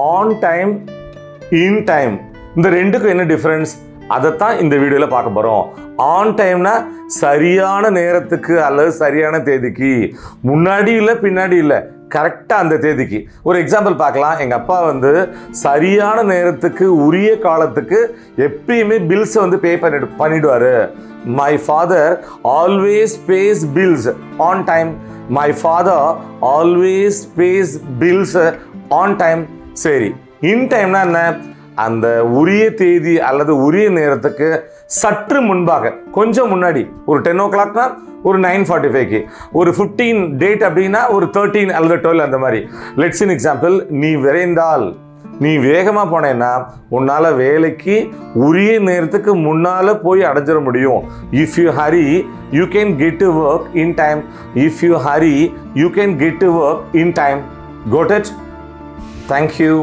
On time, in time, இந்த ரெண்டுக்கும் என்ன டிஃபரன்ஸ் அதைத்தான் இந்த வீடியோவில் பார்க்க போகிறோம். ஆன் டைம்னா சரியான நேரத்துக்கு அல்லது சரியான தேதிக்கு, முன்னாடி இல்லை பின்னாடி இல்லை, கரெக்டாக அந்த தேதிக்கு. ஒரு எக்ஸாம்பிள் பார்க்கலாம். எங்கள் அப்பா சரியான நேரத்துக்கு உரிய காலத்துக்கு எப்பயுமே பில்ஸை பே பண்ணிடுவார். My father always pays bills on time. My father always pays bills on time. சரி, இன் டைம்னா என்ன? அந்த உரிய தேதி அல்லது உரிய நேரத்துக்கு சற்று முன்பாக, கொஞ்சம் முன்னாடி, ஒரு 10 o'clockனா ஒரு 9:45க்கு, ஒரு 15 டேட் அப்படின்னா ஒரு 13 அல்லது 12 அந்த மாதிரி. லெட்ஸ் இன் எக்ஸாம்பிள், நீ விரைந்தால், நீ வேகமாக போனேன்னா உன்னால் வேலைக்கு உரிய நேரத்துக்கு முன்னால் போய் அடைஞ்சிட முடியும். If you Hari you can get to work in time. If you Hari you can get to work in time. Got it? Thank you.